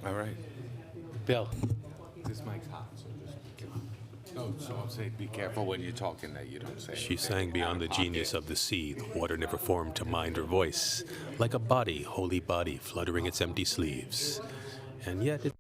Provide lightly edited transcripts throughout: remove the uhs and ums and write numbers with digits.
All right. Bill. This mic's hot, so just be careful. Oh, so I'm saying be careful when you're talking that you don't say She sang anything out beyond of the pocket. genius of the sea. The water never formed to mind her voice, like a body, holy body, fluttering its empty sleeves. And yet it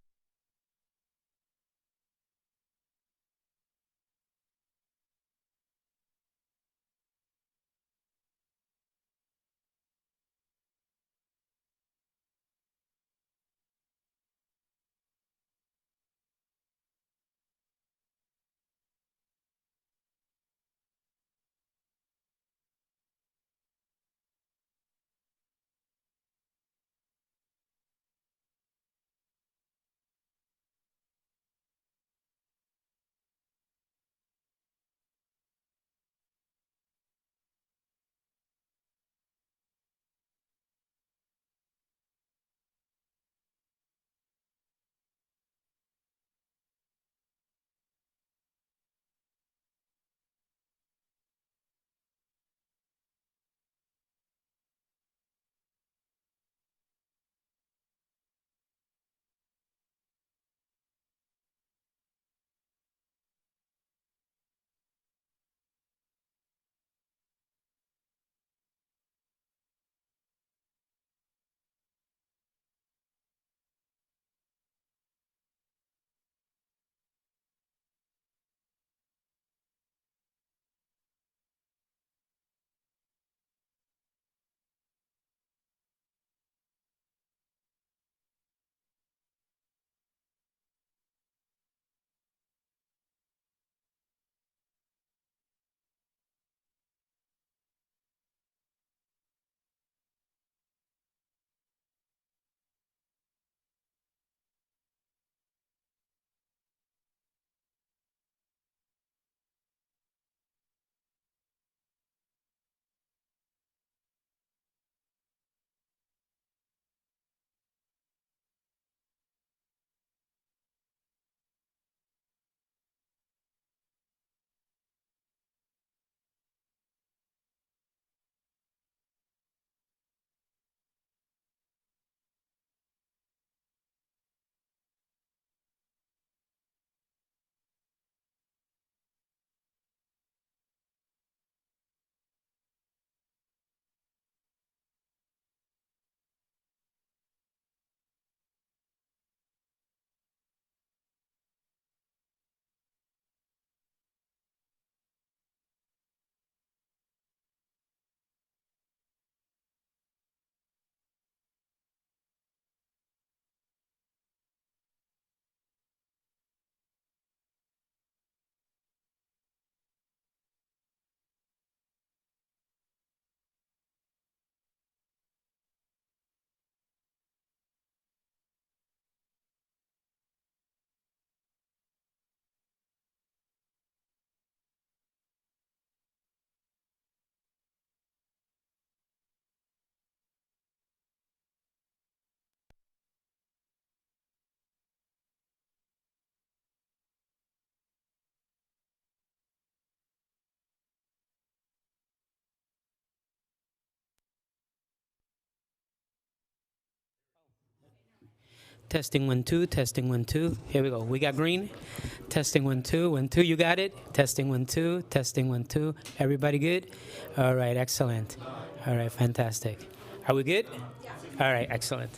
Testing 1 2, testing 1 2. Here we go. We got green. Testing 1 2, 1 2. You got it. Testing 1 2, testing 1 2. Everybody good? All right, excellent. All right, fantastic. Are we good? All right, excellent.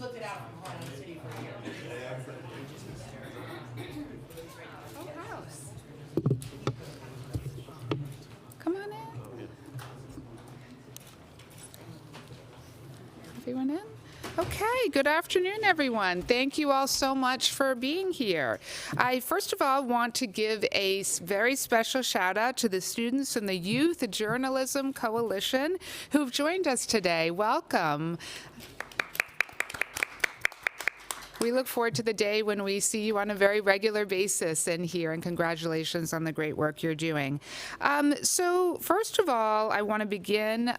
flipped it out from Harlem City for a year. Oh, house. Come on in. Everyone in? Okay, good afternoon, everyone. Thank you all so much for being here. I first of all want to give a very special shout out to the students in the Youth Journalism Coalition who've joined us today. Welcome. We look forward to the day when we see you on a very regular basis in here, and congratulations on the great work you're doing. So first of all, I want to begin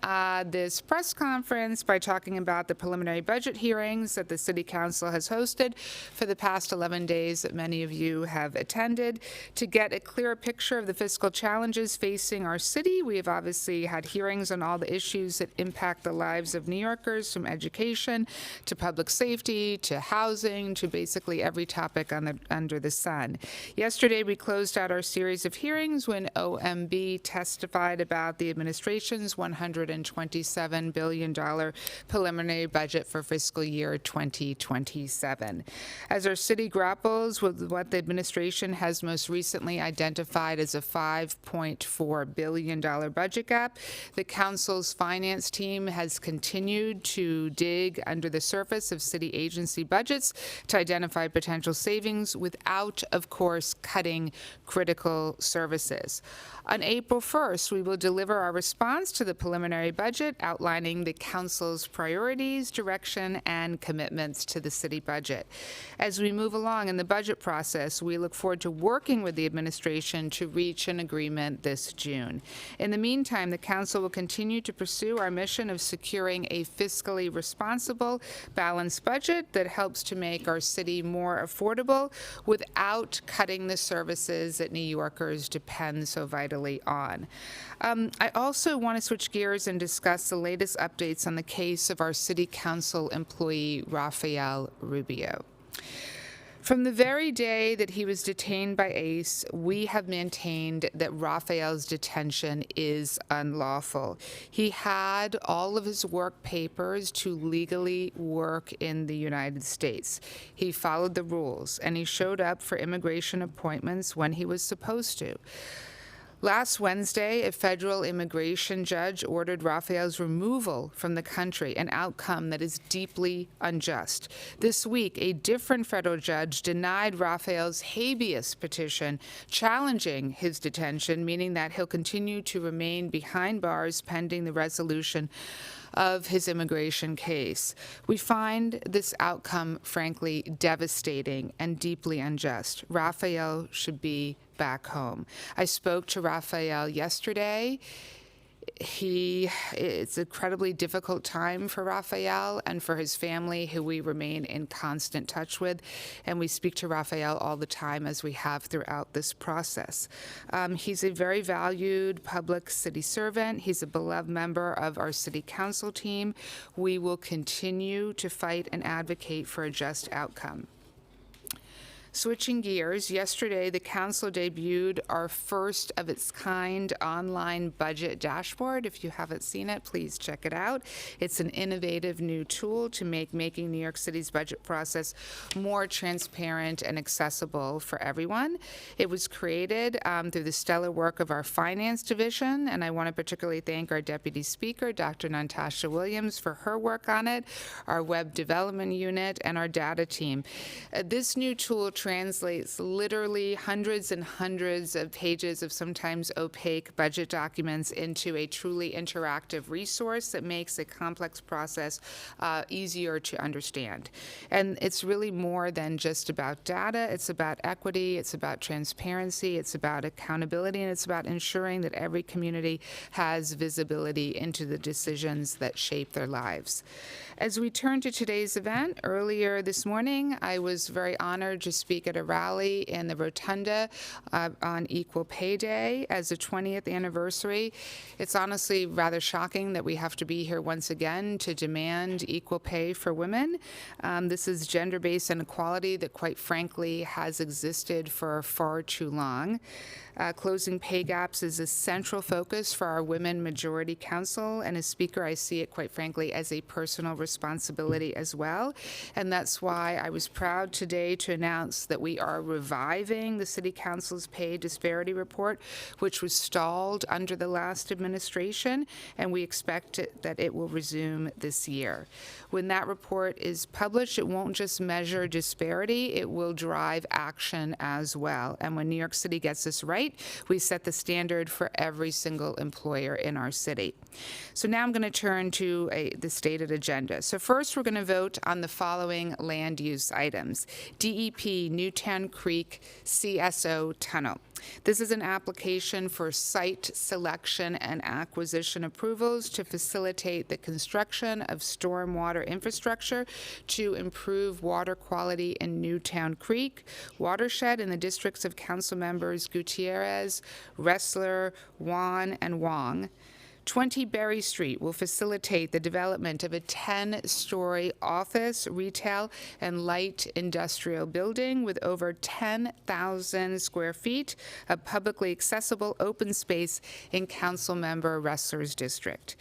this press conference by talking about the preliminary budget hearings that the City Council has hosted for the past 11 days that many of you have attended. To get a clearer picture of the fiscal challenges facing our city, we have obviously had hearings on all the issues that impact the lives of New Yorkers, from education to public safety to housing, to basically every topic under the sun. Yesterday, we closed out our series of hearings when OMB testified about the administration's $127 billion preliminary budget for fiscal year 2027. As our city grapples with what the administration has most recently identified as a $5.4 billion budget gap, the council's finance team has continued to dig under the surface of city agency budgets to identify potential savings without, of course, cutting critical services. On April 1st, we will deliver our response to the preliminary budget, outlining the council's priorities, direction, and commitments to the city budget. As we move along in the budget process, we look forward to working with the administration to reach an agreement this June. In the meantime, the council will continue to pursue our mission of securing a fiscally responsible, balanced budget that helps to make our city more affordable without cutting the services that New Yorkers depend so vitally on. I also want to switch gears and discuss the latest updates on the case of our City Council employee, Rafael Rubio. From the very day that he was detained by ACE, we have maintained that Rafael's detention is unlawful. He had all of his work papers to legally work in the United States. He followed the rules, and he showed up for immigration appointments when he was supposed to. Last Wednesday, a federal immigration judge ordered Rafael's removal from the country, an outcome that is deeply unjust. This week, a different federal judge denied Rafael's habeas petition challenging his detention, meaning that he'll continue to remain behind bars pending the resolution of his immigration case. We find this outcome, frankly, devastating and deeply unjust. Rafael should be back home. I spoke to Rafael yesterday. It's an incredibly difficult time for Rafael and for his family, who we remain in constant touch with, and we speak to Rafael all the time, as we have throughout this process. He's a very valued public city servant. He's a beloved member of our city council team. We will continue to fight and advocate for a just outcome. Switching gears, yesterday the council debuted our first of its kind online budget dashboard. If you haven't seen it, please check it out. It's an innovative new tool to making New York City's budget process more transparent and accessible for everyone. It was created through the stellar work of our finance division, and I want to particularly thank our deputy speaker, Dr. Natasha Williams, for her work on it, our web development unit, and our data team. This new tool translates literally hundreds and hundreds of pages of sometimes opaque budget documents into a truly interactive resource that makes a complex process easier to understand. And it's really more than just about data. It's about equity, it's about transparency, it's about accountability, and it's about ensuring that every community has visibility into the decisions that shape their lives. As we turn to today's event, earlier this morning, I was very honored to speak speak at a rally in the Rotunda on Equal Pay Day as the 20th anniversary. It's honestly rather shocking that we have to be here once again to demand equal pay for women. This is gender-based inequality that, quite frankly, has existed for far too long. Closing pay gaps is a central focus for our Women Majority Council, and as Speaker, I see it, quite frankly, as a personal responsibility as well. And that's why I was proud today to announce that we are reviving the City Council's pay disparity report, which was stalled under the last administration, and we expect that it will resume this year. When that report is published, it won't just measure disparity, it will drive action as well. And when New York City gets this right, we set the standard for every single employer in our city. So now I'm going to turn to the stated agenda. So first, we're going to vote on the following land use items. DEP Newtown Creek CSO Tunnel. This is an application for site selection and acquisition approvals to facilitate the construction of stormwater infrastructure to improve water quality in Newtown Creek watershed in the districts of council members Gutierrez, Ressler, Wan, and Wong. 20 Berry Street will facilitate the development of a 10-story office, retail, and light industrial building with over 10,000 square feet of publicly accessible open space in Councilmember Ressler's district.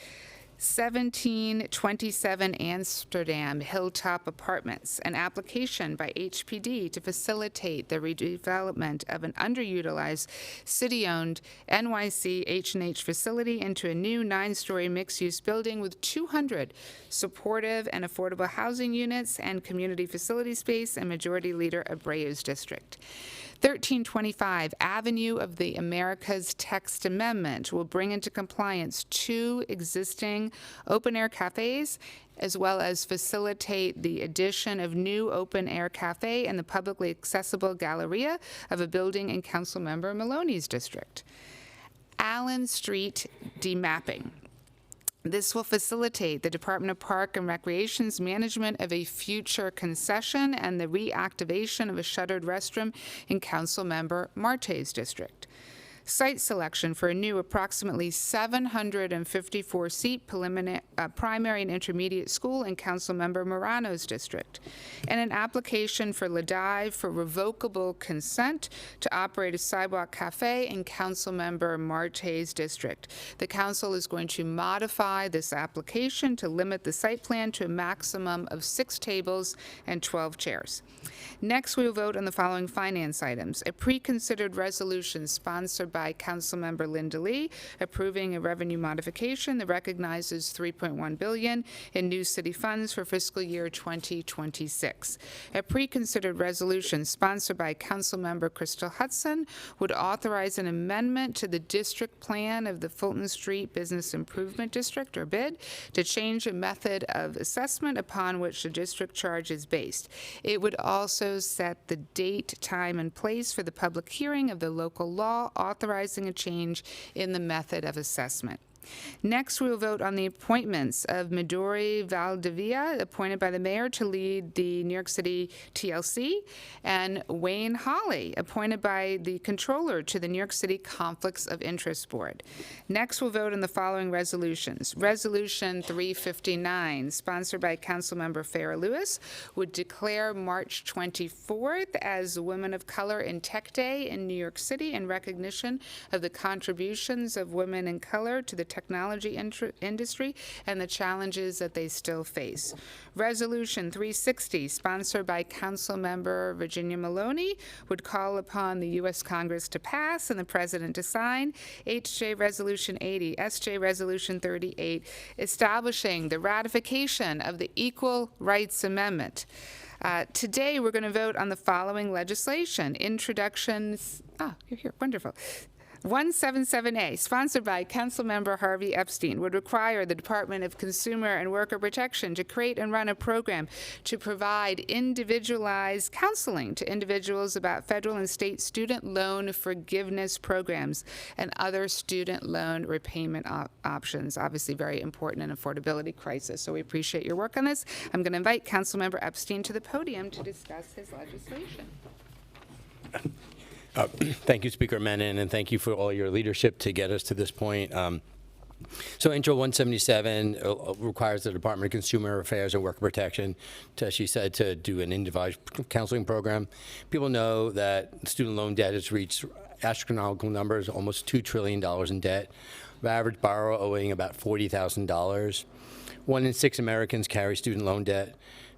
1727 Amsterdam Hilltop Apartments, an application by HPD to facilitate the redevelopment of an underutilized city-owned NYC H&H facility into a new 9-story mixed-use building with 200 supportive and affordable housing units and community facility space in Majority Leader Abreu's district. 1325 Avenue of the Americas text amendment will bring into compliance 2 existing open-air cafes, as well as facilitate the addition of new open-air cafe and the publicly accessible galleria of a building in Councilmember Maloney's district. Allen Street demapping. This will facilitate the Department of Park and Recreation's management of a future concession and the reactivation of a shuttered restroom in Councilmember Marte's district. Site selection for a new approximately 754-seat primary and intermediate school in Councilmember Morano's district, and an application for Ladive for revocable consent to operate a sidewalk cafe in Councilmember Marte's district. The council is going to modify this application to limit the site plan to a maximum of 6 tables and 12 chairs. Next, we will vote on the following finance items. A pre-considered resolution sponsored by Councilmember Linda Lee approving a revenue modification that recognizes $3.1 billion in new city funds for fiscal year 2026. A pre-considered resolution sponsored by Councilmember Crystal Hudson would authorize an amendment to the district plan of the Fulton Street Business Improvement District, or BID, to change a method of assessment upon which the district charge is based. It would also set the date, time, and place for the public hearing of the local law authorizing a change in the method of assessment. Next, we will vote on the appointments of Midori Valdivia, appointed by the mayor to lead the New York City TLC, and Wayne Hawley, appointed by the controller to the New York City Conflicts of Interest Board. Next, we'll vote on the following resolutions. Resolution 359, sponsored by Councilmember Farah Lewis, would declare March 24th as Women of Color in Tech Day in New York City in recognition of the contributions of women in color to the technology industry and the challenges that they still face. Resolution 360, sponsored by Councilmember Virginia Maloney, would call upon the U.S. Congress to pass and the President to sign HJ Resolution 80, SJ Resolution 38, establishing the ratification of the Equal Rights Amendment. Today, we're going to vote on the following legislation. Introductions. You're here. Wonderful. 177A, sponsored by Councilmember Harvey Epstein, would require the Department of Consumer and Worker Protection to create and run a program to provide individualized counseling to individuals about federal and state student loan forgiveness programs and other student loan repayment options. Obviously very important in an affordability crisis, so we appreciate your work on this. I'm going to invite Councilmember Epstein to the podium to discuss his legislation. Thank you, Speaker Menon, and thank you for all your leadership to get us to this point. So Intro 177 requires the Department of Consumer Affairs and Worker Protection, as she said, to do an individual counseling program. People know that student loan debt has reached astronomical numbers, almost $2 trillion in debt. The average borrower owing about $40,000. 1 in 6 Americans carry student loan debt,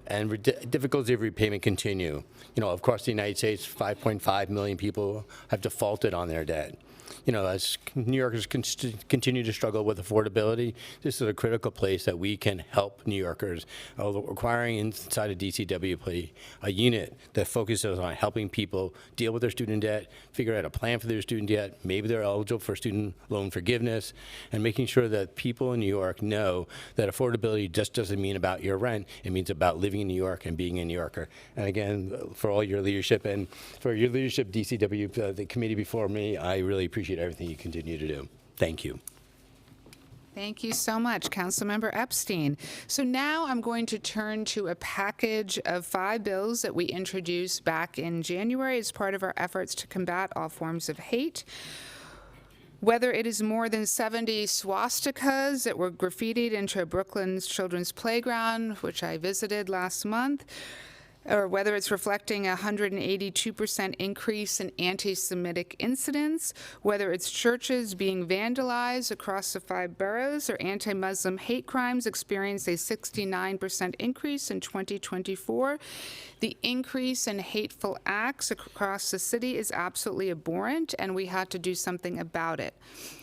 and difficulties of repayment continue. You know, across the United States, 5.5 million people have defaulted on their debt. You know, as New Yorkers continue to struggle with affordability, this is a critical place that we can help New Yorkers, requiring inside of DCWP a unit that focuses on helping people deal with their student debt, figure out a plan for their student debt, maybe they're eligible for student loan forgiveness, and making sure that people in New York know that affordability just doesn't mean about your rent, it means about living in New York and being a New Yorker. And again, for all your leadership and for your leadership, DCW, the committee before me, I really appreciate everything you continue to do. Thank you. Thank you so much, Councilmember Epstein. So now I'm going to turn to a package of 5 bills that we introduced back in January as part of our efforts to combat all forms of hate. Whether it is more than 70 swastikas that were graffitied into Brooklyn's children's playground, which I visited last month, or whether it's reflecting a 182% increase in anti-Semitic incidents, whether it's churches being vandalized across the 5 boroughs, or anti-Muslim hate crimes experienced a 69% increase in 2024. The increase in hateful acts across the city is absolutely abhorrent, and we had to do something about it.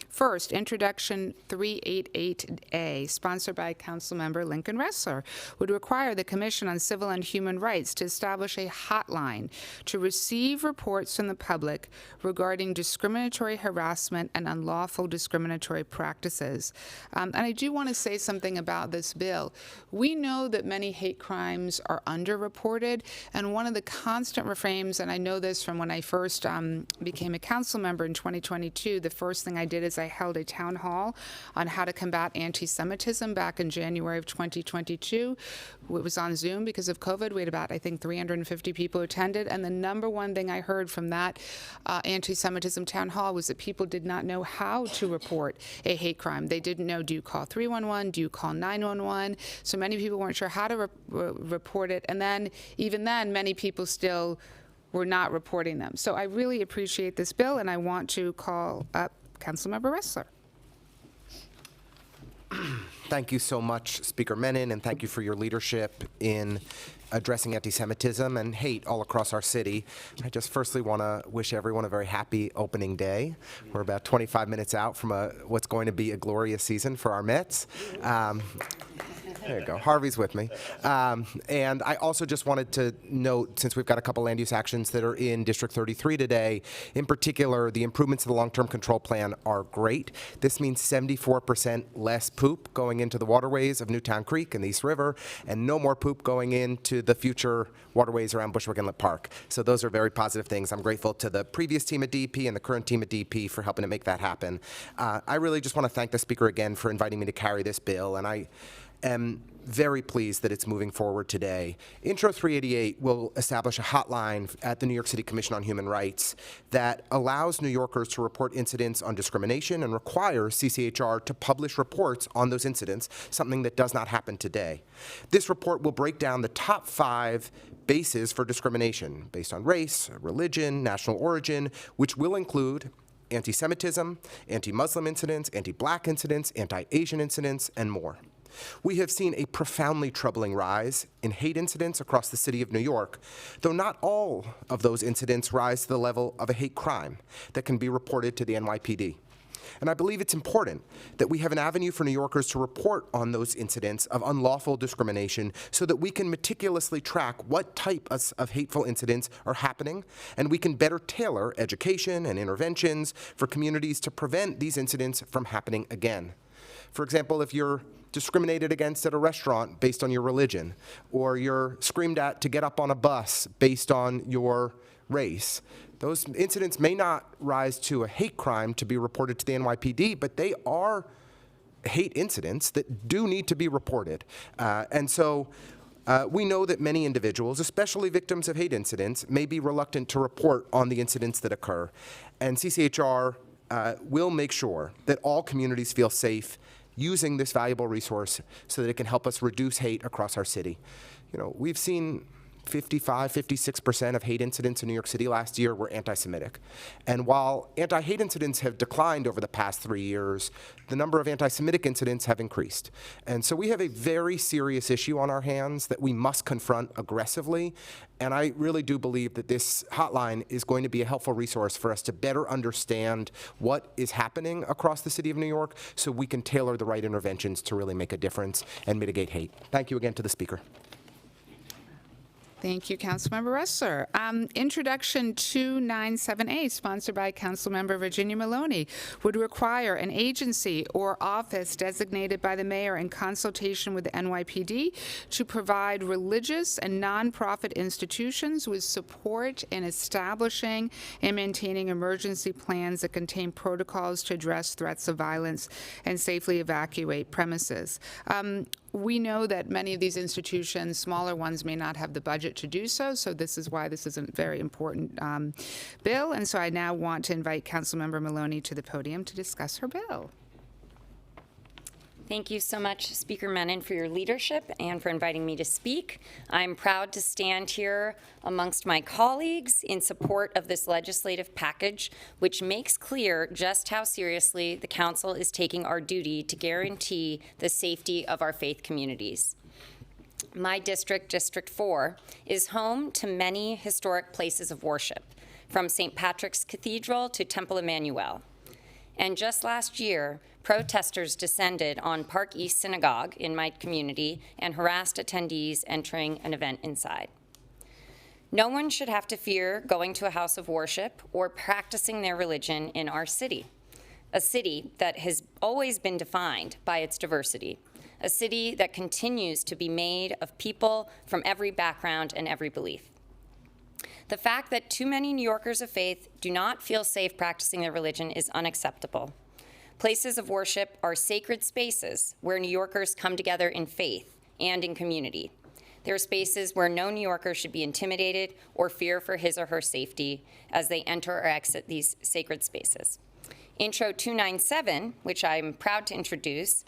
First, Introduction 388A, sponsored by Councilmember Lincoln Ressler, would require the Commission on Civil and Human Rights to establish a hotline to receive reports from the public regarding discriminatory harassment and unlawful discriminatory practices. And I do want to say something about this bill. We know that many hate crimes are underreported, and one of the constant refrains, and I know this from when I first became a council member in 2022, the first thing I did is I held a town hall on how to combat anti-Semitism back in January of 2022. It was on Zoom because of COVID. We had about, I think, 350 people attended. And the number one thing I heard from that anti-Semitism town hall was that people did not know how to report a hate crime. They didn't know, do you call 311? Do you call 911? So many people weren't sure how to report it. And then, even then, many people still were not reporting them. So I really appreciate this bill, and I want to call up Councilmember Ressler. Thank you so much, Speaker Menon, and thank you for your leadership in addressing anti-Semitism and hate all across our city. I just firstly want to wish everyone a very happy opening day. We're about 25 minutes out from what's going to be a glorious season for our Mets. There you go. Harvey's with me. And I also just wanted to note, since we've got a couple land use actions that are in District 33 today, in particular, the improvements to the long-term control plan are great. This means 74% less poop going into the waterways of Newtown Creek and the East River, and no more poop going into the future waterways around Bushwick Inlet Park. So those are very positive things. I'm grateful to the previous team at DEP and the current team at DEP for helping to make that happen. I really just want to thank the Speaker again for inviting me to carry this bill, and I am very pleased that it's moving forward today. Intro 388 will establish a hotline at the New York City Commission on Human Rights that allows New Yorkers to report incidents on discrimination and requires CCHR to publish reports on those incidents, something that does not happen today. This report will break down the top 5 bases for discrimination based on race, religion, national origin, which will include anti-Semitism, anti-Muslim incidents, anti-Black incidents, anti-Asian incidents, and more. We have seen a profoundly troubling rise in hate incidents across the city of New York, though not all of those incidents rise to the level of a hate crime that can be reported to the NYPD. And I believe it's important that we have an avenue for New Yorkers to report on those incidents of unlawful discrimination so that we can meticulously track what type of hateful incidents are happening, and we can better tailor education and interventions for communities to prevent these incidents from happening again. For example, if you're discriminated against at a restaurant based on your religion, or you're screamed at to get up on a bus based on your race, those incidents may not rise to a hate crime to be reported to the NYPD, but they are hate incidents that do need to be reported. And so We know that many individuals, especially victims of hate incidents, may be reluctant to report on the incidents that occur. And CCHR will make sure that all communities feel safe using this valuable resource so that it can help us reduce hate across our city. You know, we've seen 56% of hate incidents in New York City last year were anti-Semitic. And while anti-hate incidents have declined over the past 3 years, the number of anti-Semitic incidents have increased. And so we have a very serious issue on our hands that we must confront aggressively. And I really do believe that this hotline is going to be a helpful resource for us to better understand what is happening across the city of New York so we can tailor the right interventions to really make a difference and mitigate hate. Thank you again to the speaker. Thank you, Councilmember Ressler. Introduction 297A, sponsored by Councilmember Virginia Maloney, would require an agency or office designated by the mayor in consultation with the NYPD to provide religious and nonprofit institutions with support in establishing and maintaining emergency plans that contain protocols to address threats of violence and safely evacuate premises. We know that many of these institutions, smaller ones, may not have the budget to do so, so this is why this is a very important bill. And so I now want to invite Councilmember Maloney to the podium to discuss her bill. Thank you so much, Speaker Menon, for your leadership and for inviting me to speak. I'm proud to stand here amongst my colleagues in support of this legislative package, which makes clear just how seriously the Council is taking our duty to guarantee the safety of our faith communities. My district, District 4, is home to many historic places of worship, from St. Patrick's Cathedral to Temple Emmanuel. And just last year, protesters descended on Park East Synagogue in my community and harassed attendees entering an event inside. No one should have to fear going to a house of worship or practicing their religion in our city, a city that has always been defined by its diversity, a city that continues to be made of people from every background and every belief. The fact that too many New Yorkers of faith do not feel safe practicing their religion is unacceptable. Places of worship are sacred spaces where New Yorkers come together in faith and in community. They're spaces where no New Yorker should be intimidated or fear for his or her safety as they enter or exit these sacred spaces. Intro 297, which I'm proud to introduce,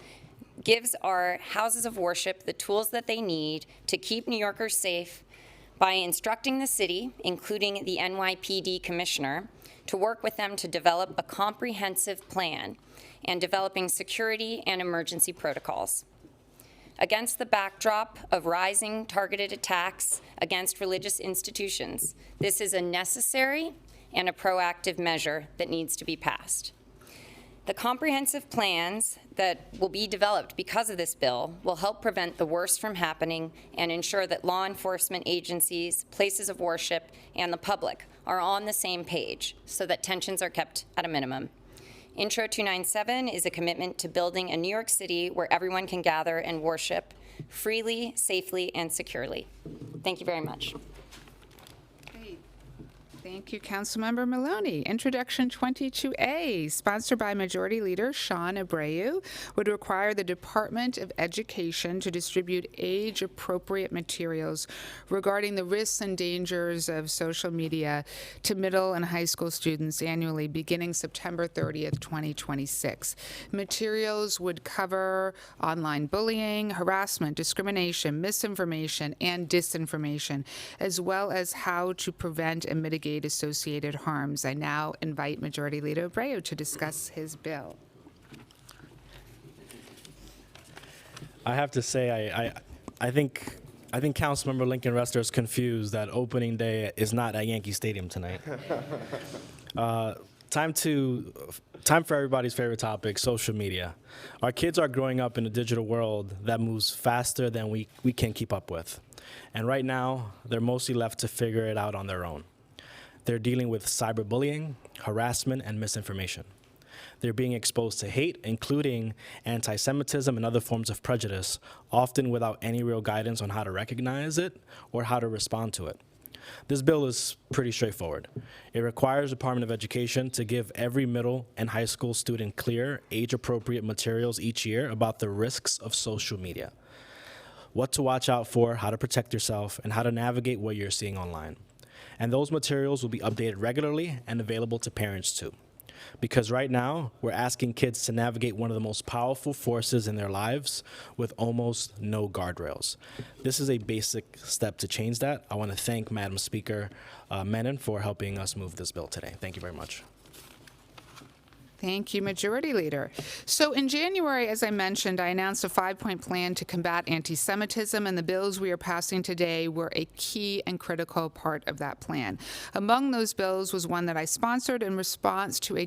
gives our houses of worship the tools that they need to keep New Yorkers safe by instructing the city, including the NYPD commissioner, to work with them to develop a comprehensive plan and developing security and emergency protocols. Against the backdrop of rising targeted attacks against religious institutions, this is a necessary and a proactive measure that needs to be passed. The comprehensive plans that will be developed because of this bill will help prevent the worst from happening and ensure that law enforcement agencies, places of worship, and the public are on the same page so that tensions are kept at a minimum. Intro 297 is a commitment to building a New York City where everyone can gather and worship freely, safely, and securely. Thank you very much. Thank you, Councilmember Maloney. Introduction 22A, sponsored by Majority Leader Sean Abreu, would require the Department of Education to distribute age-appropriate materials regarding the risks and dangers of social media to middle and high school students annually beginning September 30th, 2026. Materials would cover online bullying, harassment, discrimination, misinformation, and disinformation, as well as how to prevent and mitigate associated harms. I now invite Majority Leader Abreu to discuss his bill. I have to say, I think Councilmember Lincoln Ressler is confused that opening day is not at Yankee Stadium tonight. Time for everybody's favorite topic, social media. Our kids are growing up in a digital world that moves faster than we can keep up with. And right now, they're mostly left to figure it out on their own. They're dealing with cyberbullying, harassment, and misinformation. They're being exposed to hate, including anti-Semitism and other forms of prejudice, often without any real guidance on how to recognize it or how to respond to it. This bill is pretty straightforward. It requires the Department of Education to give every middle and high school student clear, age-appropriate materials each year about the risks of social media. what to watch out for, how to protect yourself, and how to navigate what you're seeing online. And those materials will be updated regularly and available to parents too. Because right now, we're asking kids to navigate one of the most powerful forces in their lives with almost no guardrails. This is a basic step to change that. I want to thank Madam Speaker Menon for helping us move this bill today. Thank you very much. Thank you, Majority Leader. So in January, as I mentioned, I announced a 5-point plan to combat anti-Semitism, and the bills we are passing today were a key and critical part of that plan. Among those bills was one that I sponsored in response to a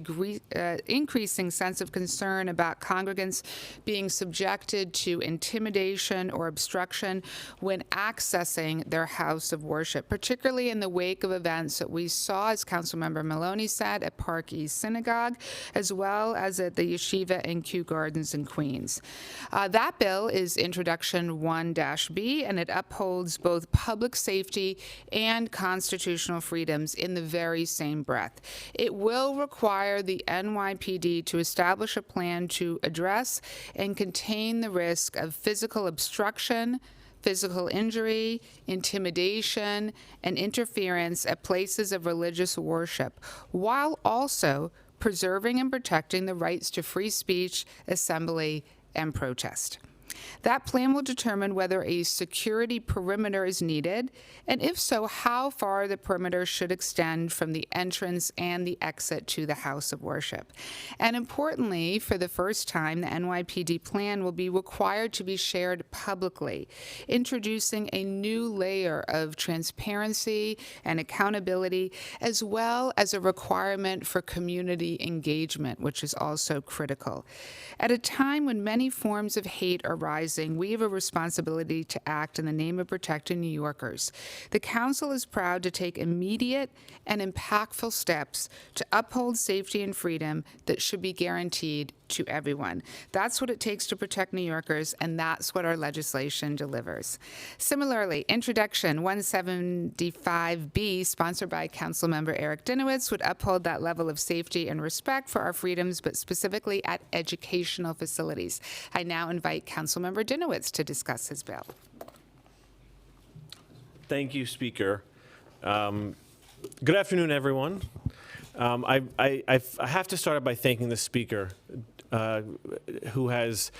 increasing sense of concern about congregants being subjected to intimidation or obstruction when accessing their house of worship, particularly in the wake of events that we saw, as Councilmember Maloney said, at Park East Synagogue, as well as at the Yeshiva in Kew Gardens in Queens. That bill is Introduction 1-B, and it upholds both public safety and constitutional freedoms in the very same breath. It will require the NYPD to establish a plan to address and contain the risk of physical obstruction, physical injury, intimidation, and interference at places of religious worship, while also preserving and protecting the rights to free speech, assembly, and protest. That plan will determine whether a security perimeter is needed, and if so, how far the perimeter should extend from the entrance and the exit to the house of worship. And importantly, for the first time, the NYPD plan will be required to be shared publicly, introducing a new layer of transparency and accountability, as well as a requirement for community engagement, which is also critical. At a time when many forms of hate are rising, we have a responsibility to act in the name of protecting New Yorkers. The Council is proud to take immediate and impactful steps to uphold safety and freedom that should be guaranteed to everyone. That's what it takes to protect New Yorkers, and that's what our legislation delivers. Similarly, Introduction 175B, sponsored by Councilmember Eric Dinowitz, would uphold that level of safety and respect for our freedoms, but specifically at educational facilities. I now invite Councilmember Dinowitz to discuss his bill. Thank you, Speaker. Good afternoon, everyone. I have to start by thanking the Speaker, who has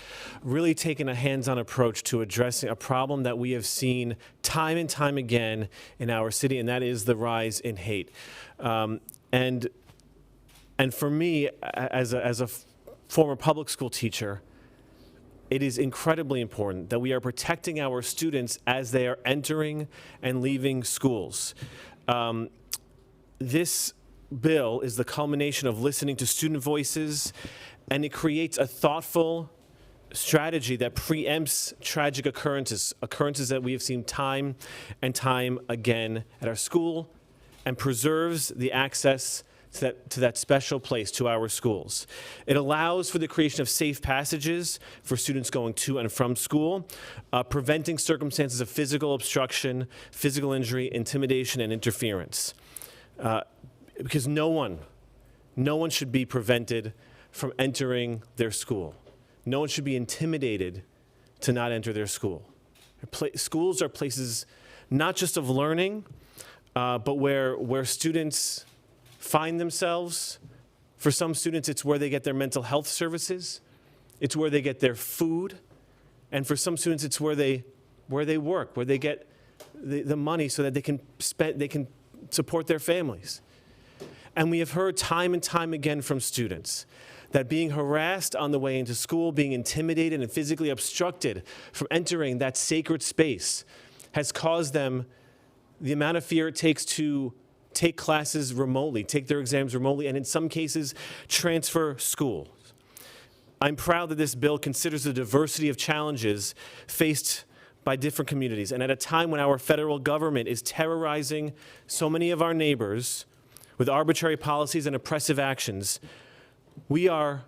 really taken a hands-on approach to addressing a problem that we have seen time and time again in our city, and that is the rise in hate. And for me, as a former public school teacher, it is incredibly important that we are protecting our students as they are entering and leaving schools. This bill is the culmination of listening to student voices, and it creates a thoughtful strategy that preempts tragic occurrences that we have seen time and time again at our school, and preserves the access to that special place, to our schools. It allows for the creation of safe passages for students going to and from school, preventing circumstances of physical obstruction, physical injury, intimidation, and interference. Because no one should be prevented from entering their school. No one should be intimidated to not enter their school. Schools are places not just of learning, but where students find themselves. For some students, it's where they get their mental health services. It's where they get their food. And for some students, it's where they work, where they get the money so that they can support their families. And we have heard time and time again from students that being harassed on the way into school, being intimidated and physically obstructed from entering that sacred space has caused them the amount of fear it takes to take classes remotely, take their exams remotely, and in some cases, transfer schools. I'm proud that this bill considers the diversity of challenges faced by different communities. And at a time when our federal government is terrorizing so many of our neighbors with arbitrary policies and oppressive actions, we are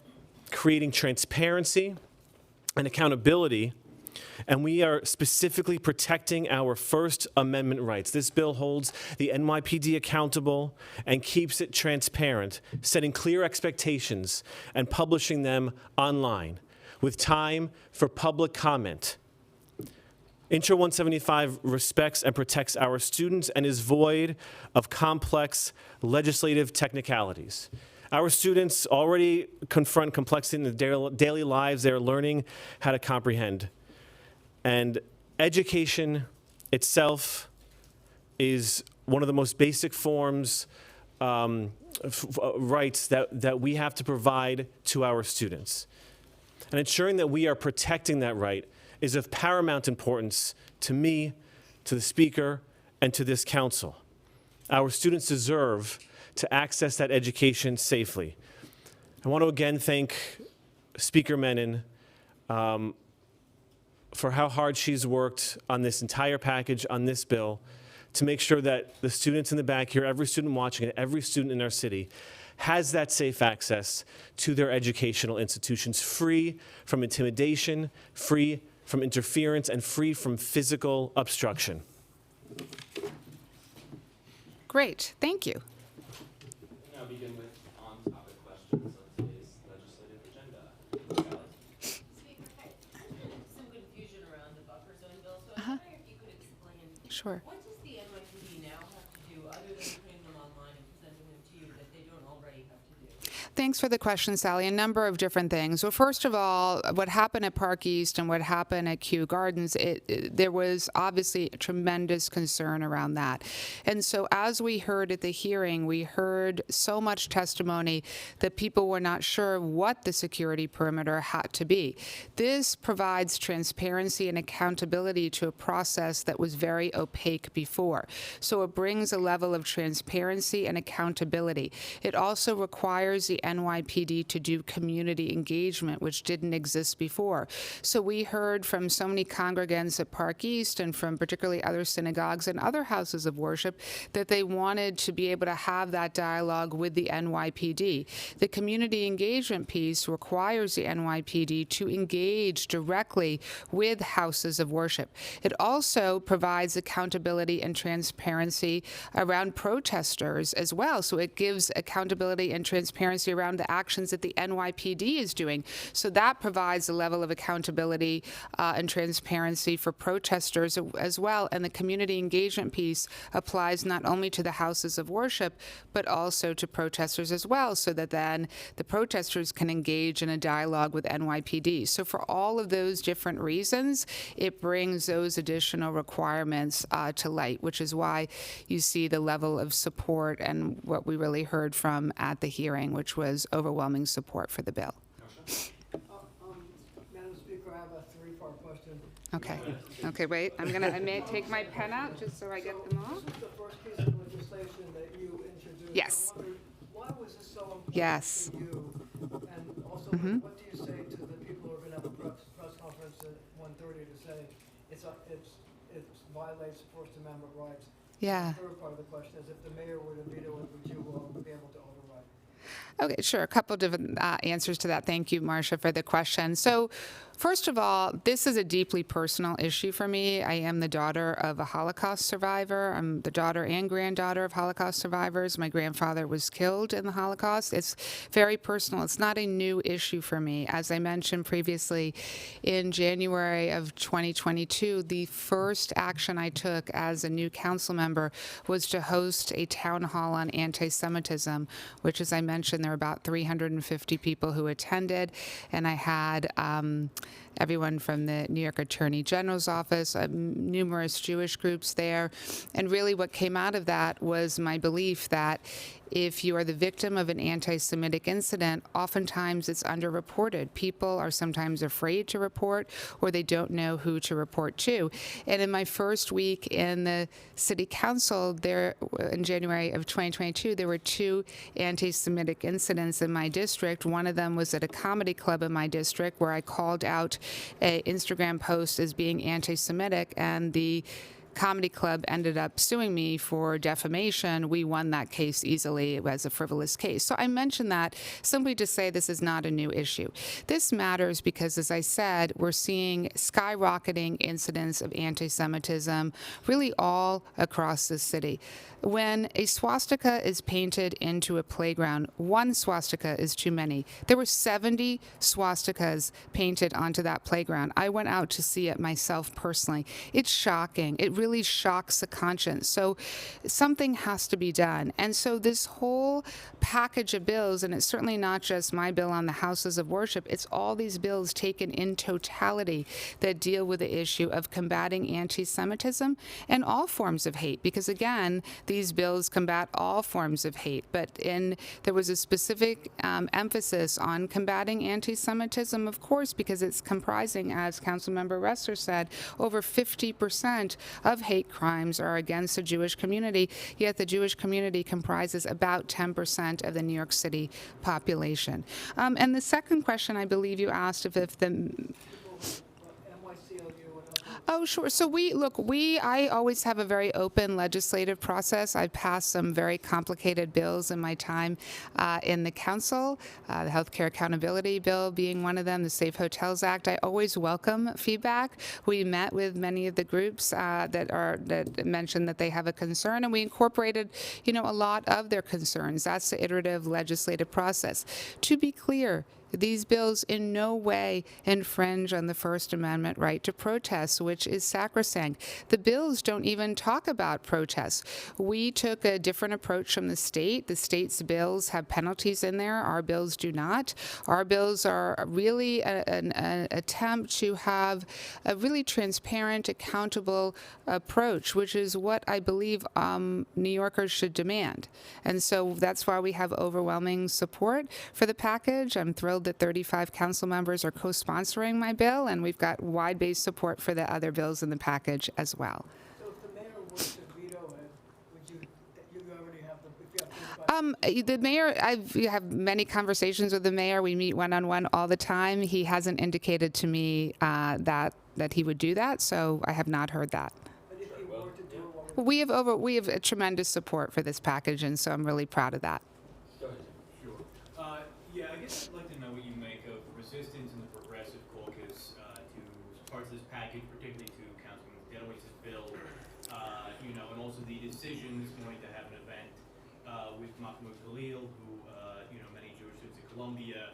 creating transparency and accountability, and we are specifically protecting our First Amendment rights. This bill holds the NYPD accountable and keeps it transparent, setting clear expectations and publishing them online with time for public comment. Intro 175 respects and protects our students and is void of complex legislative technicalities. Our students already confront complexity in their daily lives. They're learning how to comprehend. And education itself is one of the most basic forms, rights that we have to provide to our students. And ensuring that we are protecting that right is of paramount importance to me, to the speaker, and to this council. Our students deserve to access that education safely. I want to again thank Speaker Menon for how hard she's worked on this entire package, on this bill, to make sure that the students in the back here, every student watching and every student in our city has that safe access to their educational institutions, free from intimidation, free from interference, and free from physical obstruction. Great, thank you. Now begin with on-topic questions on today's legislative agenda. Speaker, some confusion around the buffer zone bill, so I'm wondering if you could explain. Sure. What does the NYPD now have to do, other than putting them online and presenting them to you, that they don't already have to do? Thanks for the question, Sally. A number of different things. Well, first of all, what happened at Park East and what happened at Kew Gardens, there was obviously tremendous concern around that. And so as we heard at the hearing, we heard so much testimony that people were not sure what the security perimeter had to be. This provides transparency and accountability to a process that was very opaque before. So it brings a level of transparency and accountability. It also requires the NYPD to do community engagement, which didn't exist before. So we heard from so many congregants at Park East and from particularly other synagogues and other houses of worship that they wanted to be able to have that dialogue with the NYPD. The community engagement piece requires the NYPD to engage directly with houses of worship. It also provides accountability and transparency around protesters as well. So it gives accountability and transparency around the actions that the NYPD is doing. So that provides a level of accountability and transparency for protesters as well. And the community engagement piece applies not only to the houses of worship, but also to protesters as well, so that then the protesters can engage in a dialogue with NYPD. So for all of those different reasons, it brings those additional requirements to light, which is why you see the level of support and what we really heard from at the hearing, which was overwhelming support for the bill. Madam Speaker, I have a three-part question. Okay. Okay, wait. I may take my pen out just so I get them all. This is the first piece of legislation that you introduced. Yes. I wondered, why was this so important Yes. to you? And also, what do you say to the people who are going to have a press conference at 1:30 to say it violates First Amendment rights? Yeah. The third part of the question is, if the mayor were to veto it, would you be able to override? Okay, sure. A couple different answers to that. Thank you, Marcia, for the question. So, first of all, this is a deeply personal issue for me. I am the daughter of a Holocaust survivor. I'm the daughter and granddaughter of Holocaust survivors. My grandfather was killed in the Holocaust. It's very personal. It's not a new issue for me. As I mentioned previously, in January of 2022, the first action I took as a new council member was to host a town hall on anti-Semitism, which, as I mentioned, there were about 350 people who attended, and I had everyone from the New York Attorney General's office, numerous Jewish groups there. And really what came out of that was my belief that if you are the victim of an anti-Semitic incident, oftentimes it's underreported. People are sometimes afraid to report, or they don't know who to report to. And in my first week in the city council, there in January of 2022, there were 2 anti-Semitic incidents in my district. One of them was at a comedy club in my district where I called out an Instagram post as being anti-Semitic, and the comedy club ended up suing me for defamation. We won that case easily. It was a frivolous case. So I mention that simply to say this is not a new issue. This matters because, as I said, we're seeing skyrocketing incidents of anti-Semitism really all across the city. When a swastika is painted into a playground, one swastika is too many. There were 70 swastikas painted onto that playground. I went out to see it myself personally. It's shocking. It really shocks the conscience. So something has to be done. And so this whole package of bills, and it's certainly not just my bill on the houses of worship, it's all these bills taken in totality that deal with the issue of combating anti-Semitism and all forms of hate. Because again, these bills combat all forms of hate, but there was a specific emphasis on combating anti-Semitism, of course, because it's comprising, as Councilmember Ressler said, over 50% of hate crimes are against the Jewish community, yet the Jewish community comprises about 10% of the New York City population. And the second question I believe you asked if the Oh, sure. So I always have a very open legislative process. I've passed some very complicated bills in my time in the council, the Healthcare Accountability Bill being one of them, the Safe Hotels Act. I always welcome feedback. We met with many of the groups that mentioned that they have a concern, and we incorporated, a lot of their concerns. That's the iterative legislative process. To be clear, these bills in no way infringe on the First Amendment right to protest, which is sacrosanct. The bills don't even talk about protests. We took a different approach from the state. The state's bills have penalties in there. Our bills do not. Our bills are really an attempt to have a really transparent, accountable approach, which is what I believe New Yorkers should demand. And so that's why we have overwhelming support for the package. I'm thrilled that 35 council members are co-sponsoring my bill, and we've got wide-based support for the other bills in the package as well. So if the mayor were to veto it, would you already have The mayor, I have many conversations with the mayor. We meet one-on-one all the time. He hasn't indicated to me that he would do that, so I have not heard that. But if he were to do it, We have a tremendous support for this package, and so I'm really proud of that. Yeah, I guess I'd like to know what you make of resistance in the Progressive Caucus to parts of this package, particularly to Councilman Denowitz's bill, and also the decision this morning to have an event with Mahmoud Khalil, who, many Jewish students in Columbia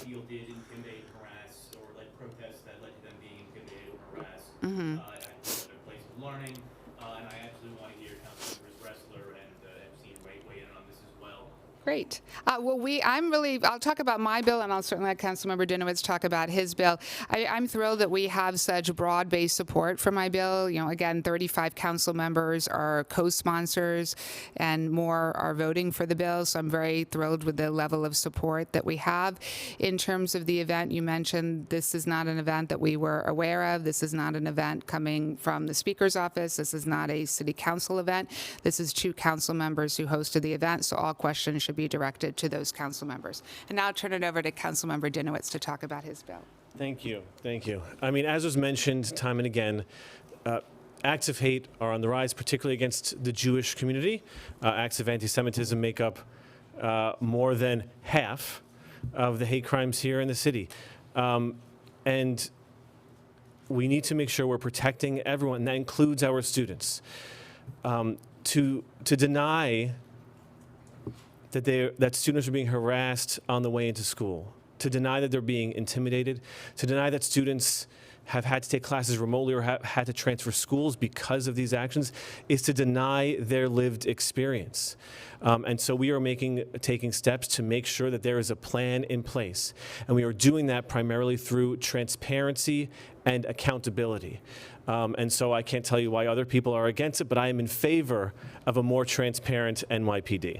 feel did intimidate, harass, or led protests that led to them being intimidated or harassed at their place of learning. And I absolutely want to hear Councilmembers Ressler and Epstein weigh in on this as well. Great. I'll talk about my bill, and I'll certainly let Councilmember Dinowitz talk about his bill. I'm thrilled that we have such broad-based support for my bill. Again, 35 council members are co-sponsors, and more are voting for the bill, so I'm very thrilled with the level of support that we have. In terms of the event you mentioned, this is not an event that we were aware of. This is not an event coming from the Speaker's office. This is not a city council event. This is 2 council members who hosted the event, so all questions should be directed to those council members. And now I'll turn it over to Councilmember Dinowitz to talk about his bill. Thank you. I mean, as was mentioned time and again, acts of hate are on the rise, particularly against the Jewish community. Acts of anti-Semitism make up more than half of the hate crimes here in the city. And we need to make sure we're protecting everyone, and that includes our students. To deny that students are being harassed on the way into school, to deny that they're being intimidated, to deny that students have had to take classes remotely or have had to transfer schools because of these actions, is to deny their lived experience. And so we are taking steps to make sure that there is a plan in place. And we are doing that primarily through transparency and accountability. And so I can't tell you why other people are against it, but I am in favor of a more transparent NYPD.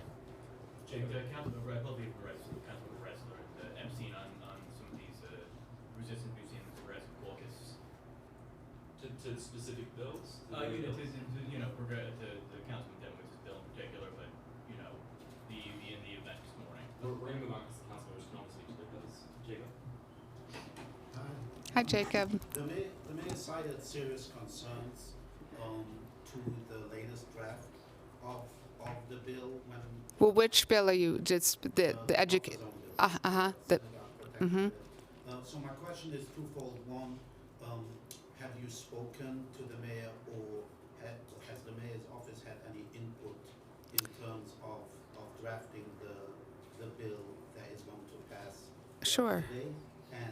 Councilmember Ressler and Epstein on some of these resistance we've seen in the Progressive Caucus. To specific bills? To Councilman Denowitz's bill in particular, but, in the event this morning. We're going to move on because the councilors can only speak to their bills. Jacob? Hi, Jacob. The mayor cited serious concerns to the latest draft of the bill when Well, which bill are you, just the educate? The, mhm. So my question is twofold. One, have you spoken to the mayor, or has the mayor's office had any input in terms of drafting the bill that is going to pass Sure. today? And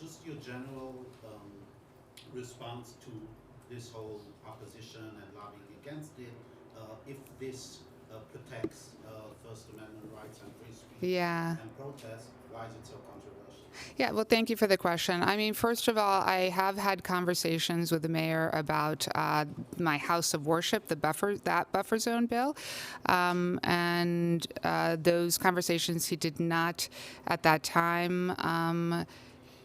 just your general response to this whole opposition and lobbying against it, if this protects First Amendment rights and free speech Yeah. and protest, why is it so controversial? Yeah, well, thank you for the question. I mean, first of all, I have had conversations with the mayor about my house of worship, that buffer zone bill, and those conversations he did not, at that time,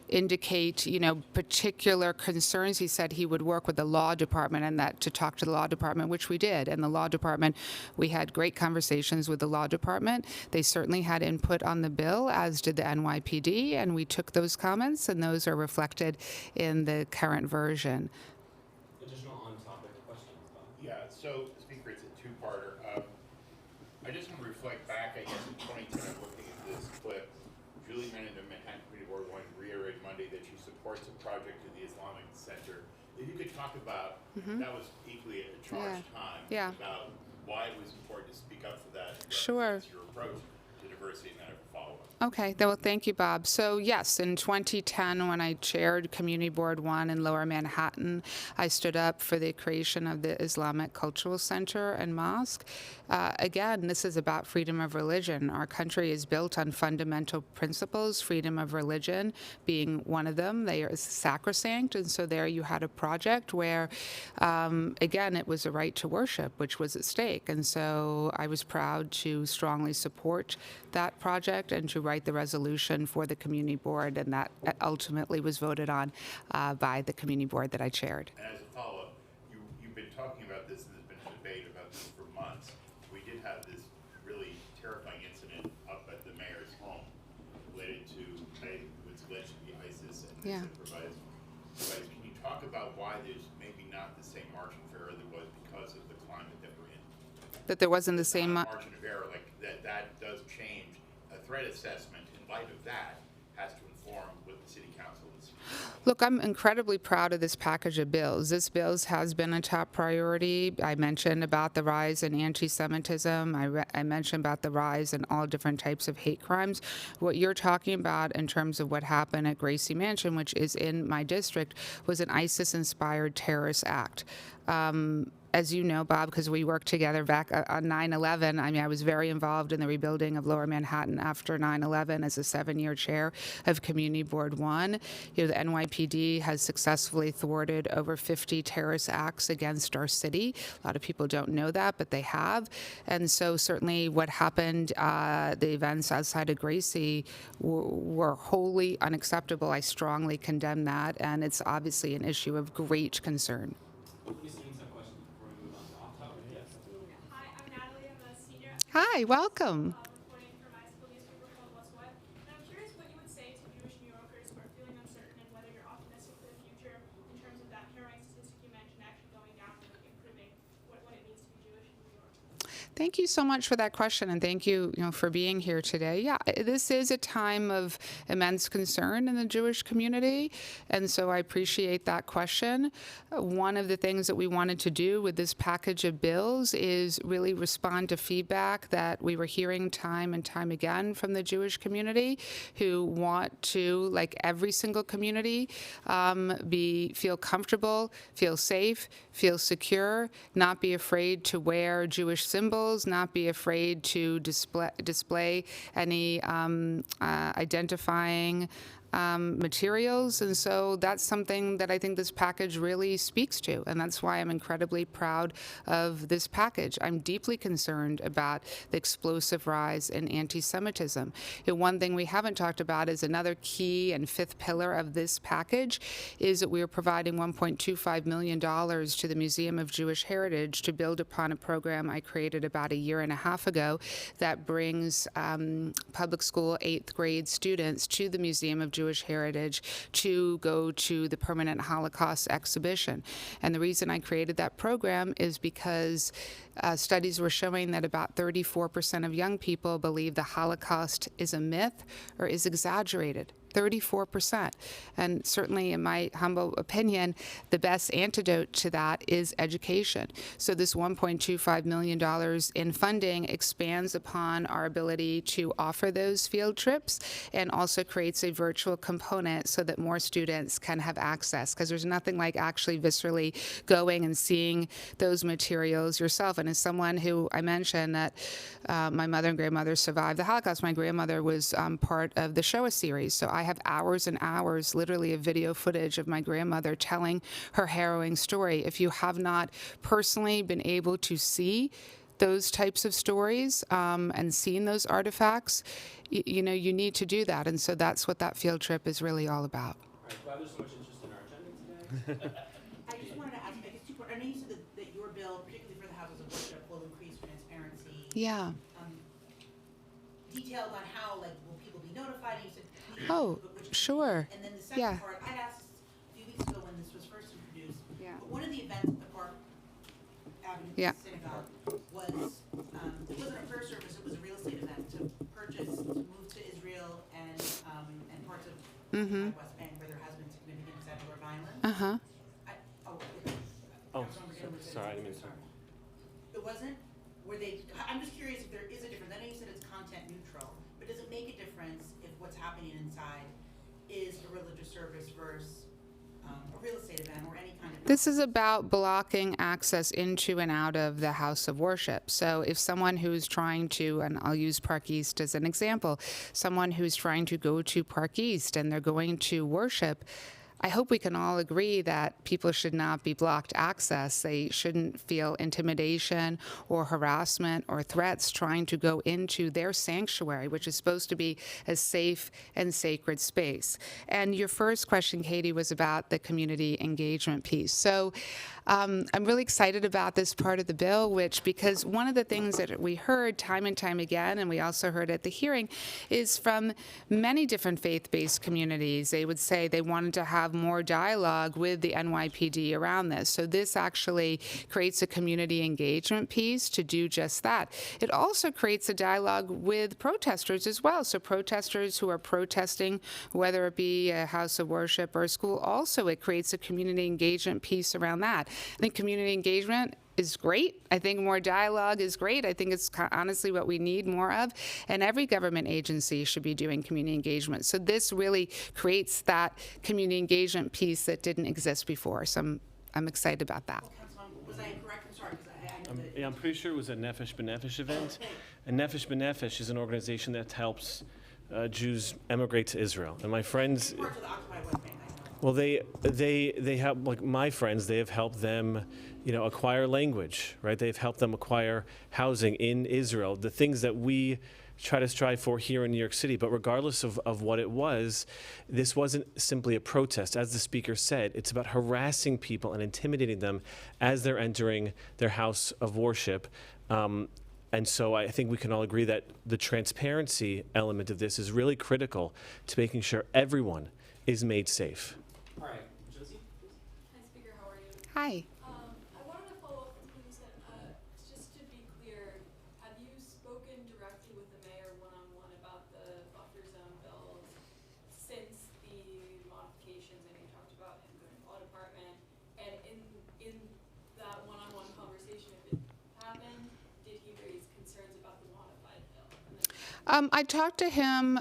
indicate, particular concerns. He said he would work with the law department and that to talk to the law department, which we did. And the law department, we had great conversations with the law department. They certainly had input on the bill, as did the NYPD, and we took those comments, and those are reflected in the current version. Additional on-topic questions, Bob? Yeah, so, Speaker, it's a two-parter. I just want to reflect back, I guess, in 2010, I'm looking at this clip. Julie Menin of Manhattan Community Board 1 reiterated Monday that she supports a project in the Islamic Center. If you could talk about, that was equally a charged time, Yeah. about why it was important to speak up for that. and Sure. represents your approach to diversity and then a follow-up. Okay, well, thank you, Bob. So yes, in 2010, when I chaired Community Board 1 in Lower Manhattan, I stood up for the creation of the Islamic Cultural Center and Mosque. Again, this is about freedom of religion. Our country is built on fundamental principles, freedom of religion being one of them. They are sacrosanct, and so there you had a project where, again, it was a right to worship, which was at stake. And so I was proud to strongly support that project and to write the resolution for the community board, and that ultimately was voted on by the community board that I chaired. And as a follow-up, you've been talking about this, and there's been a debate about this for months. We did have this really terrifying incident up at the mayor's home related to what's alleged to be ISIS and Yeah. supervised. Can you talk about why there's maybe not the same margin of error there was because of the climate that we're in? That there wasn't the same. Margin of error, like that does change. A threat assessment in light of that has to inform what the city council is. Look, I'm incredibly proud of this package of bills. This bill has been a top priority. I mentioned about the rise in anti-Semitism. I mentioned about the rise in all different types of hate crimes. What you're talking about in terms of what happened at Gracie Mansion, which is in my district, was an ISIS-inspired terrorist act. As you know, Bob, because we worked together back on 9/11, I mean, I was very involved in the rebuilding of Lower Manhattan after 9/11 as a 7-year chair of Community Board 1. The NYPD has successfully thwarted over 50 terrorist acts against our city. A lot of people don't know that, but they have. And so certainly what happened, the events outside of Gracie were wholly unacceptable. I strongly condemn that, and it's obviously an issue of great concern. Hi, I'm Natalie. I'm a senior. Hi, welcome. Reporting for my school newspaper called Westwood. And I'm curious what you would say to Jewish New Yorkers who are feeling uncertain and whether you're optimistic for the future in terms of that hair statistic you mentioned actually going down and improving what it means to be Jewish in New York. Thank you so much for that question, and thank you, for being here today. Yeah, this is a time of immense concern in the Jewish community, and so I appreciate that question. One of the things that we wanted to do with this package of bills is really respond to feedback that we were hearing time and time again from the Jewish community, who want to, like every single community, feel comfortable, feel safe, feel secure, not be afraid to wear Jewish symbols, not be afraid to display any identifying materials. And so that's something that I think this package really speaks to, and that's why I'm incredibly proud of this package. I'm deeply concerned about the explosive rise in anti-Semitism. One thing we haven't talked about is another key and fifth pillar of this package is that we are providing $1.25 million to the Museum of Jewish Heritage to build upon a program I created about a year and a half ago that brings public school 8th grade students to the Museum of Jewish Jewish heritage to go to the Permanent Holocaust exhibition. And the reason I created that program is because studies were showing that about 34% of young people believe the Holocaust is a myth or is exaggerated. 34%. And certainly, in my humble opinion, the best antidote to that is education. So this $1.25 million in funding expands upon our ability to offer those field trips and also creates a virtual component so that more students can have access, because there's nothing like actually viscerally going and seeing those materials yourself. And as someone who, I mentioned that my mother and grandmother survived the Holocaust, my grandmother was part of the Shoah series. So I have hours and hours, literally, of video footage of my grandmother telling her harrowing story. If you have not personally been able to see those types of stories and seen those artifacts, you know, you need to do that. And so that's what that field trip is really all about. All right, glad there's so much interest in our agenda today. I just wanted to ask, I guess, two parts. I know you said that your bill, particularly for the houses of worship, will increase transparency. Yeah. Detailed on how, like, will people be notified? And you said, Oh, sure. and then the second Yeah. part, I asked a few weeks ago when this was first introduced. Yeah. But one of the events at the Park Avenue Yeah. Synagogue was, it wasn't a prayer service, it was a real estate event to purchase, to move to Israel and parts of Mm-hmm. West Bank where there has been significant secular violence. Uh-huh. Oh, sorry, I didn't mean to. It wasn't? Were they, I'm just curious if there is a difference. I know you said it's content neutral, but does it make a difference if what's happening inside is a religious service versus a real estate event or any kind of... This is about blocking access into and out of the house of worship. So if someone who's trying to, and I'll use Park East as an example, someone who's trying to go to Park East and they're going to worship, I hope we can all agree that people should not be blocked access. They shouldn't feel intimidation or harassment or threats trying to go into their sanctuary, which is supposed to be a safe and sacred space. And your first question, Katie, was about the community engagement piece. So I'm really excited about this part of the bill, because one of the things that we heard time and time again, and we also heard at the hearing, is from many different faith-based communities. They would say they wanted to have more dialogue with the NYPD around this. So this actually creates a community engagement piece to do just that. It also creates a dialogue with protesters as well. So protesters who are protesting, whether it be a house of worship or a school, also it creates a community engagement piece around that. I think community engagement is great. I think more dialogue is great. I think it's honestly what we need more of. And every government agency should be doing community engagement. So this really creates that community engagement piece that didn't exist before. So I'm excited about that. Councilman, was I incorrect? I'm sorry, because I know that... Yeah, I'm pretty sure it was a Nefesh B'Nefesh event. And Nefesh B'Nefesh is an organization that helps Jews emigrate to Israel. And my friends... Parts of the occupied West Bank, I know. Well, they help, like my friends, they have helped them, acquire language, right? They've helped them acquire housing in Israel, the things that we try to strive for here in New York City. But regardless of what it was, this wasn't simply a protest. As the speaker said, it's about harassing people and intimidating them as they're entering their house of worship. And so I think we can all agree that the transparency element of this is really critical to making sure everyone is made safe. All right, Josie? Hi, Speaker, how are you? Hi. I wanted to follow up with what you said. Just to be clear, have you spoken directly with the mayor one-on-one about the buffer zone bills since the modifications? And you talked about him going to the law department. And in that one-on-one conversation, if it happened, did he raise concerns about the modified bill? I talked to him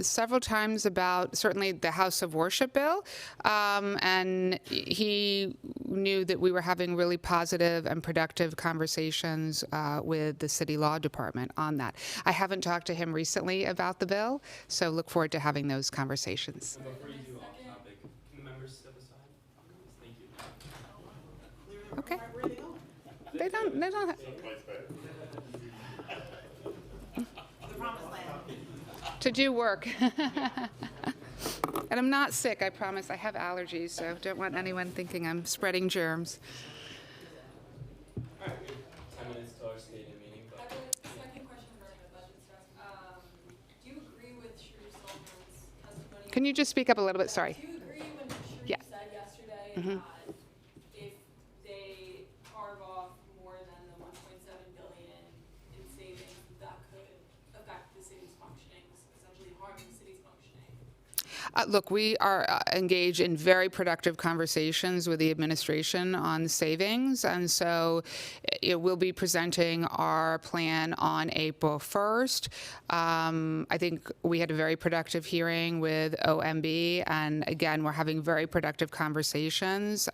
several times about certainly the House of Worship bill, and he knew that we were having really positive and productive conversations with the city law department on that. I haven't talked to him recently about the bill, so look forward to having those conversations. And before you do off topic, can the members step aside? Thank you. Okay. Where are they going? They don't. Someplace better. The promised land. To do work. And I'm not sick, I promise. I have allergies, so don't want anyone thinking I'm spreading germs. All right, we have 10 minutes till our stated meeting, I but have a second question regarding the budget stuff. Do you agree with Shrew Sullivan's testimony Can you just speak up a little bit? Sorry. Do you agree when Sharif Yeah. said yesterday Mhm. that if they carve off more than the 1.7 billion in savings, that could affect the city's functioning, essentially harm the city's functioning? Look, we are engaged in very productive conversations with the administration on savings, and so we'll be presenting our plan on April 1st. I think we had a very productive hearing with OMB, and again, we're having very productive conversations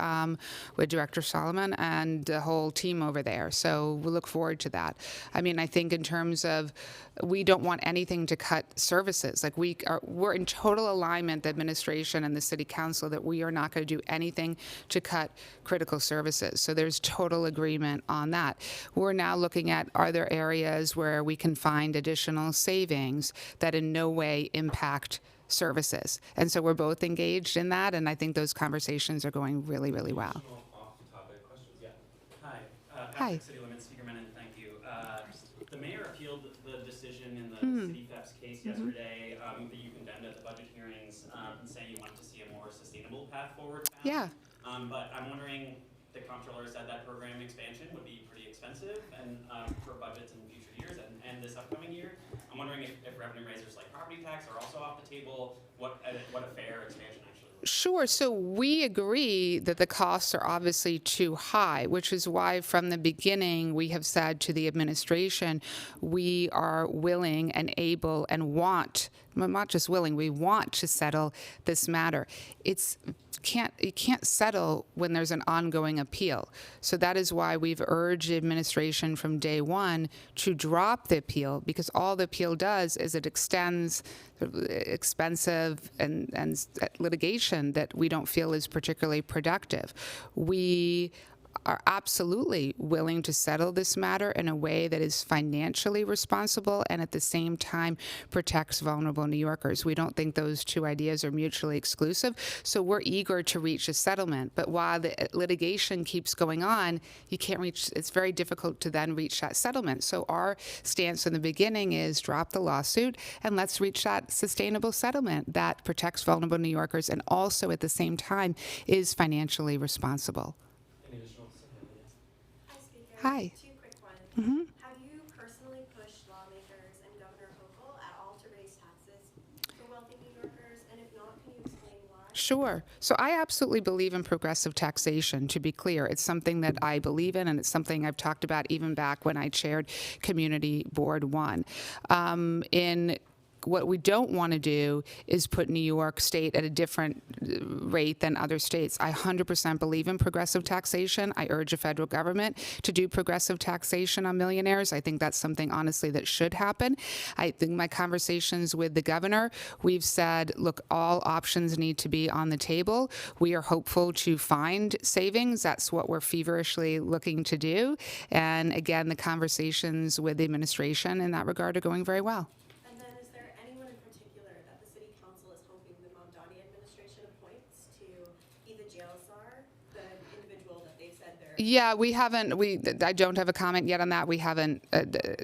with Director Solomon and the whole team over there. So we look forward to that. I mean, I think in terms of we don't want anything to cut services. Like we're in total alignment, the administration and the city council, that we are not going to do anything to cut critical services. So there's total agreement on that. We're now looking at, are there areas where we can find additional savings that in no way impact services? And so we're both engaged in that, and I think those conversations are going really, really well. Off-topic questions? Yeah. Hi. Hi. Patrick City Limits, Speaker Menon, thank you. The mayor appealed the decision in the city thefts case yesterday that you condemned at the budget hearings, saying you want to see a more sustainable path forward. Yeah. But I'm wondering, the comptroller said that program expansion would be pretty expensive and for budgets in future years and this upcoming year. I'm wondering if revenue raisers like property tax are also off the table, what a fair expansion actually would be. Sure. So we agree that the costs are obviously too high, which is why from the beginning we have said to the administration, we are willing and able and want, well, not just willing, we want to settle this matter. You can't settle when there's an ongoing appeal. So that is why we've urged the administration from day one to drop the appeal, because all the appeal does is it extends expensive and litigation that we don't feel is particularly productive. We are absolutely willing to settle this matter in a way that is financially responsible and at the same time protects vulnerable New Yorkers. We don't think those two ideas are mutually exclusive, so we're eager to reach a settlement. But while the litigation keeps going on, it's very difficult to then reach that settlement. So our stance in the beginning is drop the lawsuit and let's reach that sustainable settlement that protects vulnerable New Yorkers and also at the same time is financially responsible. Any additional? Hi, Speaker. Hi. Two quick ones. Mhm. Have you personally pushed lawmakers and Governor Hochul at all to raise taxes for wealthy New Yorkers? And if not, can you explain why? Sure. So I absolutely believe in progressive taxation, to be clear. It's something that I believe in, and it's something I've talked about even back when I chaired Community Board 1. What we don't want to do is put New York State at a different rate than other states. I 100% believe in progressive taxation. I urge the federal government to do progressive taxation on millionaires. I think that's something, honestly, that should happen. I think my conversations with the governor, we've said, look, all options need to be on the table. We are hopeful to find savings. That's what we're feverishly looking to do. And again, the conversations with the administration in that regard are going very well. Yeah, we haven't. I don't have a comment yet on that. We haven't.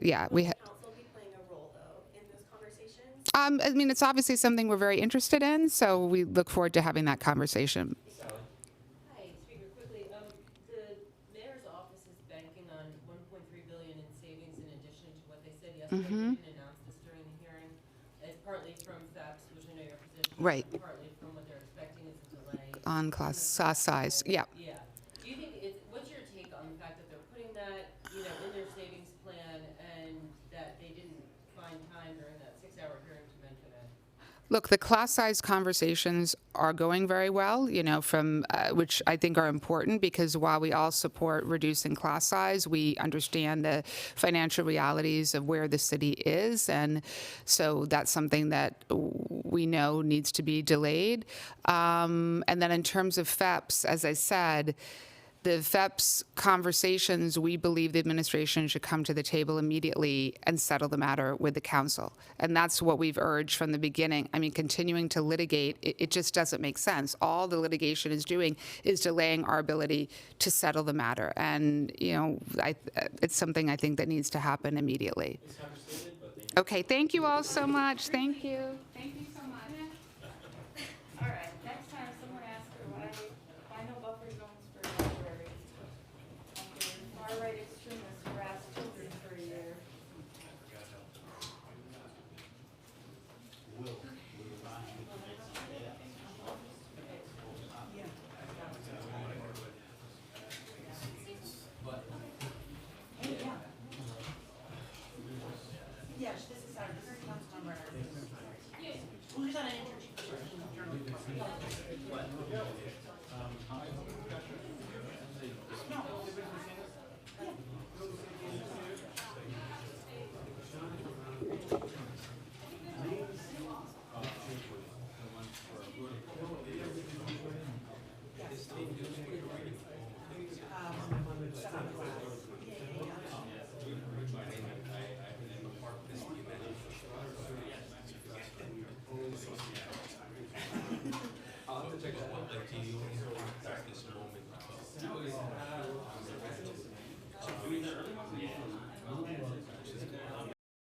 Yeah, we. Council be playing a role though in those conversations? I mean, it's obviously something we're very interested in, so we look forward to having that conversation. Hi, Speaker, quickly, the mayor's office is banking on 1.3 billion in savings in addition to what they said yesterday. Mhm. You didn't announce this during the hearing. It's partly from FEPS, which I know your position. Right. And partly from what they're expecting is a delay. On class size. Yeah. Yeah. Do you think what's your take on the fact that they're putting that, in their savings plan and that they didn't find time during that 6-hour hearing to mention it? Look, the class size conversations are going very well, from which I think are important, because while we all support reducing class size, we understand the financial realities of where the city is, and so that's something that we know needs to be delayed. And then in terms of FEPS, as I said, the FEPS conversations, we believe the administration should come to the table immediately and settle the matter with the council. And that's what we've urged from the beginning. I mean, continuing to litigate, it just doesn't make sense. All the litigation is doing is delaying our ability to settle the matter. And, it's something I think that needs to happen immediately. Okay, thank you all so much. Thank you. Thank you so much. moment.